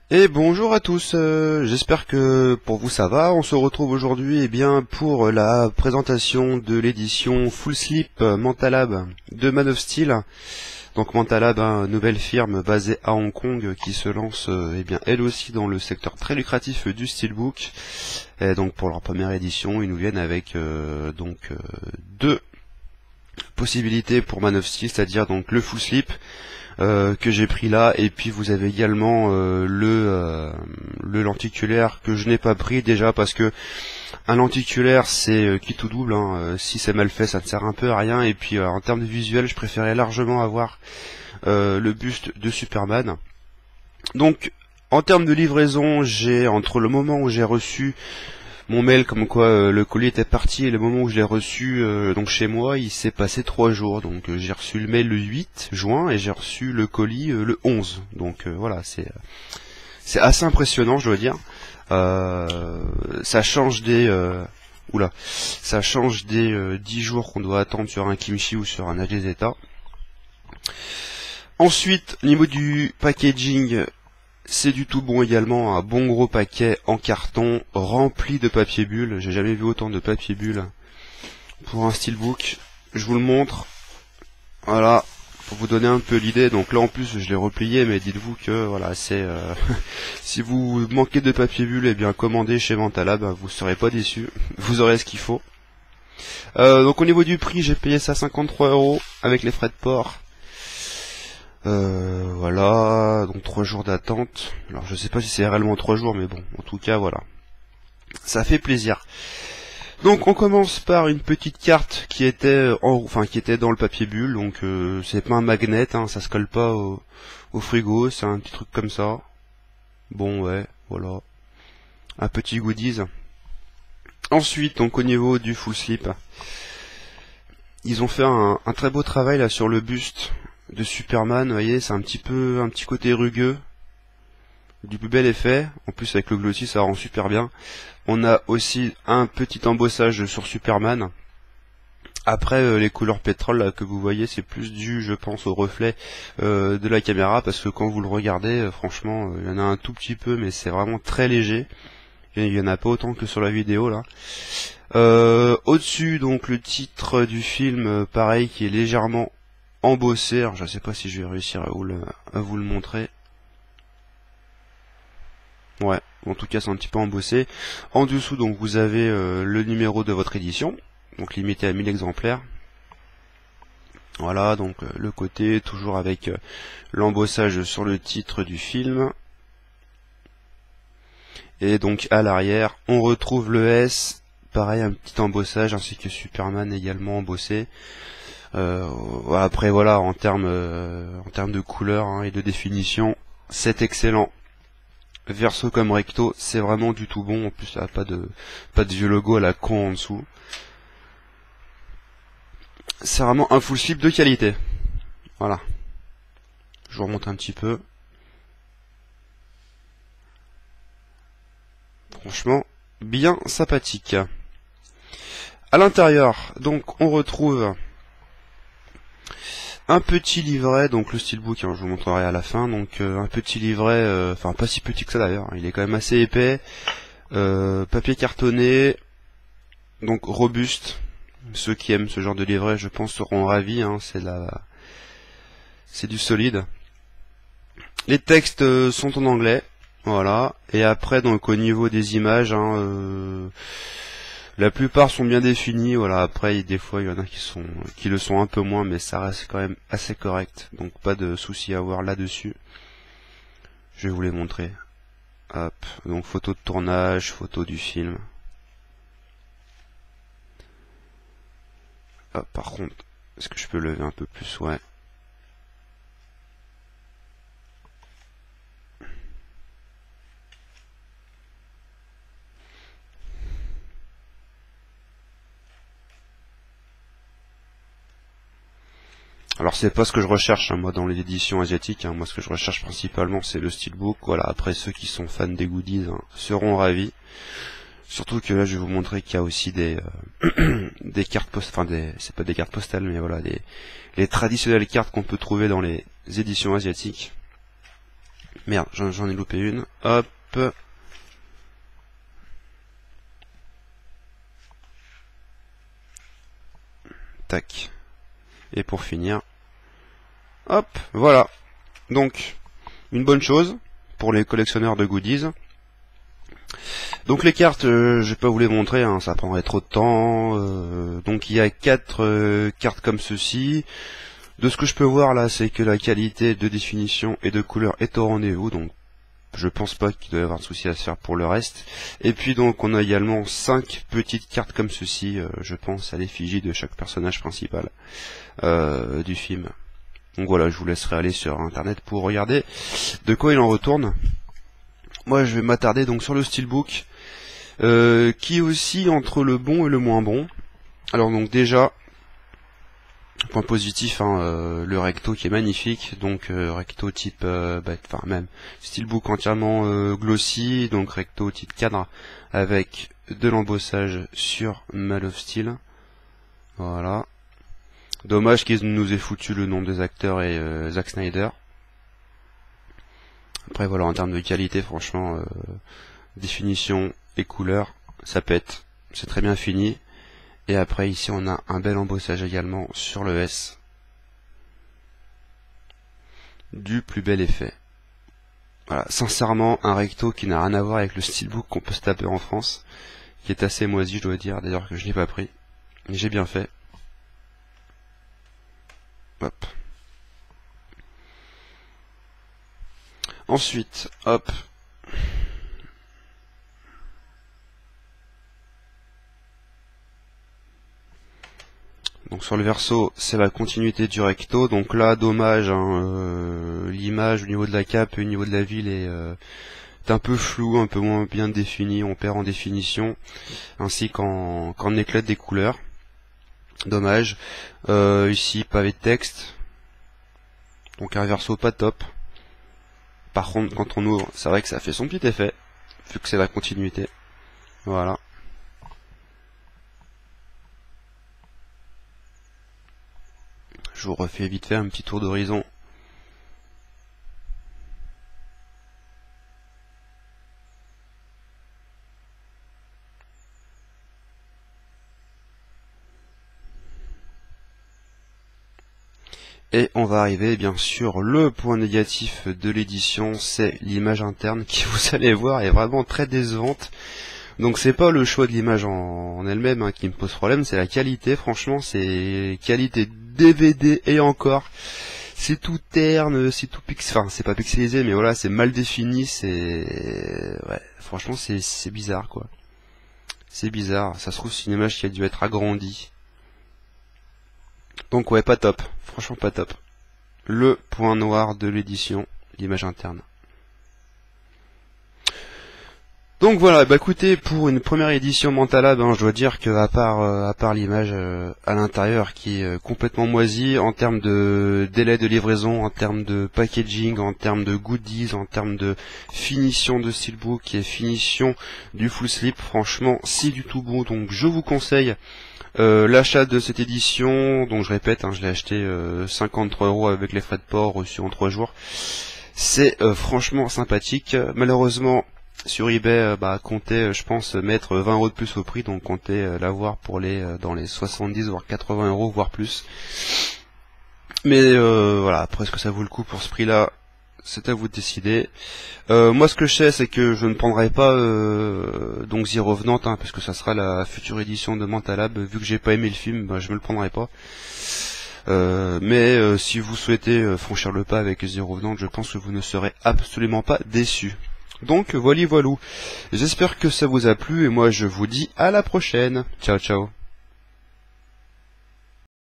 Et bonjour à tous, j'espère que pour vous ça va. On se retrouve aujourd'hui pour la présentation de l'édition Full Slip Mentalab de Man of Steel. Donc Mentalab, nouvelle firme basée à Hong Kong qui se lance elle aussi dans le secteur très lucratif du steelbook. Et donc pour leur première édition, ils nous viennent avec deux possibilités pour Man of Steel, c'est-à-dire donc le Full Slip que j'ai pris là, et puis vous avez également le lenticulaire que je n'ai pas pris déjà parce que un lenticulaire c'est quitte ou double, si c'est mal fait ça ne sert un peu à rien, et puis en termes de visuel je préférais largement avoir le buste de Superman. Donc en termes de livraison, j'ai entre le moment où j'ai reçu mon mail comme quoi le colis était parti et le moment où je l'ai reçu donc chez moi, il s'est passé 3 jours. Donc j'ai reçu le mail le 8 juin et j'ai reçu le colis le 11. Donc voilà, c'est assez impressionnant, je dois dire. Ça change des ça change des 10 jours qu'on doit attendre sur un kimchi ou sur un AGZ. Ensuite, au niveau du packaging, c'est du tout bon également, un bon gros paquet en carton rempli de papier bulle. J'ai jamais vu autant de papier bulle pour un steelbook. Je vous le montre. Voilà, pour vous donner un peu l'idée. Donc là en plus je l'ai replié, mais dites-vous que voilà, c'est si vous manquez de papier bulle, eh bien commandez chez Mentalab, vous serez pas déçus. Vous aurez ce qu'il faut. Donc au niveau du prix, j'ai payé ça 53 € avec les frais de port. Voilà, donc 3 jours d'attente. Alors je sais pas si c'est réellement 3 jours, mais bon, en tout cas voilà. Ça fait plaisir. Donc on commence par une petite carte qui était qui était dans le papier bulle, donc c'est pas un magnet, ça se colle pas au frigo, c'est un petit truc comme ça. Bon ouais, voilà. Un petit goodies. Ensuite, donc au niveau du full slip, ils ont fait un très beau travail là sur le buste de Superman, vous voyez, c'est un petit côté rugueux, du plus bel effet, en plus avec le glossy ça rend super bien. On a aussi un petit embossage sur Superman. Après les couleurs pétrole là, que vous voyez, c'est plus dû je pense au reflet de la caméra, parce que quand vous le regardez, franchement, il y en a un tout petit peu, mais c'est vraiment très léger. Il y en a pas autant que sur la vidéo là. Au-dessus, donc le titre du film, pareil, qui est légèrement embossé. Alors, je sais pas si je vais réussir à vous le montrer. Ouais, en tout cas c'est un petit peu embossé. En dessous, donc vous avez le numéro de votre édition, donc limité à 1000 exemplaires. Voilà, donc le côté toujours avec l'embossage sur le titre du film. Et donc à l'arrière, on retrouve le S, pareil, un petit embossage, ainsi que Superman également embossé. Après voilà, en termes de couleur et de définition, c'est excellent. Verso comme recto, c'est vraiment du tout bon. En plus, ça n'a pas de vieux logo à la con en dessous. C'est vraiment un full slip de qualité. Voilà. Je vous remonte un petit peu. Franchement, bien sympathique. À l'intérieur, donc, on retrouve un petit livret, donc le steelbook, je vous montrerai à la fin, donc un petit livret, enfin pas si petit que ça d'ailleurs, il est quand même assez épais, papier cartonné, donc robuste. Ceux qui aiment ce genre de livret, je pense, seront ravis, c'est du solide. Les textes sont en anglais, voilà, et après donc au niveau des images, la plupart sont bien définis, voilà. Après, des fois, il y en a qui le sont un peu moins, mais ça reste quand même assez correct. Donc, pas de souci à avoir là-dessus. Je vais vous les montrer. Hop. Donc, photo de tournage, photo du film. Hop, par contre, est-ce que je peux lever un peu plus? Ouais. Alors c'est pas ce que je recherche, moi, dans les éditions asiatiques. Moi, ce que je recherche principalement, c'est le steelbook. Voilà. Après, ceux qui sont fans des goodies seront ravis. Surtout que là, je vais vous montrer qu'il y a aussi des cartes postales. Enfin, c'est pas des cartes postales, mais voilà, les traditionnelles cartes qu'on peut trouver dans les éditions asiatiques. Merde, j'en ai loupé une. Hop. Tac. Et pour finir, hop, voilà. Donc, une bonne chose pour les collectionneurs de goodies. Donc les cartes, je vais pas vous les montrer, hein, ça prendrait trop de temps. Donc il y a 4 cartes comme ceci. De ce que je peux voir là, c'est que la qualité de définition et de couleur est au rendez-vous, donc je pense pas qu'il doit y avoir de souci à se faire pour le reste. Et puis donc on a également 5 petites cartes comme ceci, je pense à l'effigie de chaque personnage principal du film. Donc voilà, je vous laisserai aller sur internet pour regarder de quoi il en retourne. Moi je vais m'attarder donc sur le steelbook, qui est aussi entre le bon et le moins bon. Alors donc déjà, point positif, hein, le recto qui est magnifique, donc recto type, enfin même steelbook entièrement glossy, donc recto type cadre avec de l'embossage sur Man of Steel. Voilà. Dommage qu'ils nous aient foutu le nom des acteurs et Zack Snyder. Après voilà, en termes de qualité, franchement, définition et couleur, ça pète, c'est très bien fini. Et après ici on a un bel embossage également sur le S. Du plus bel effet. Voilà, sincèrement un recto qui n'a rien à voir avec le steelbook qu'on peut se taper en France, qui est assez moisi je dois dire, d'ailleurs que je n'ai pas pris. Mais j'ai bien fait. Hop. Ensuite, hop. Donc sur le verso, c'est la continuité du recto. Donc là, dommage, hein, l'image au niveau de la cape et au niveau de la ville est un peu floue, un peu moins bien définie. On perd en définition, ainsi qu'en éclat des couleurs. Dommage. Ici, pavé de texte. Donc un verso pas top. Par contre, quand on ouvre, c'est vrai que ça fait son petit effet, vu que c'est la continuité. Voilà. Je vous refais vite fait un petit tour d'horizon. Et on va arriver bien sûr, le point négatif de l'édition, c'est l'image interne qui, vous allez voir, est vraiment très décevante. Donc c'est pas le choix de l'image en elle-même hein, qui me pose problème, c'est la qualité. Franchement, c'est qualité DVD et encore. C'est tout terne, c'est tout enfin c'est pas pixelisé, mais voilà, c'est mal défini, c'est... Ouais, franchement c'est bizarre quoi. C'est bizarre, ça se trouve c'est une image qui a dû être agrandie. Donc ouais, pas top, franchement pas top. Le point noir de l'édition, l'image interne. Donc voilà, bah écoutez, pour une première édition Mentalab, hein, je dois dire que à part l'image à l'intérieur qui est complètement moisie, en termes de délai de livraison, en termes de packaging, en termes de goodies, en termes de finition de steelbook et finition du full slip, franchement c'est du tout bon. Donc je vous conseille l'achat de cette édition. Donc je répète, hein, je l'ai acheté 53 € avec les frais de port reçus en 3 jours. C'est franchement sympathique. Malheureusement sur eBay, comptez, je pense, mettre 20 € de plus au prix, donc comptez l'avoir pour dans les 70 voire 80 € voire plus. Mais voilà, après est-ce que ça vaut le coup pour ce prix-là, c'est à vous de décider. Moi, ce que je sais, c'est que je ne prendrai pas donc The Revenant, hein, parce que ça sera la future édition de Mentalab. Vu que j'ai pas aimé le film, je me le prendrai pas. Mais si vous souhaitez franchir le pas avec The Revenant, je pense que vous ne serez absolument pas déçus. Donc voilà, j'espère que ça vous a plu et moi je vous dis à la prochaine. Ciao ciao.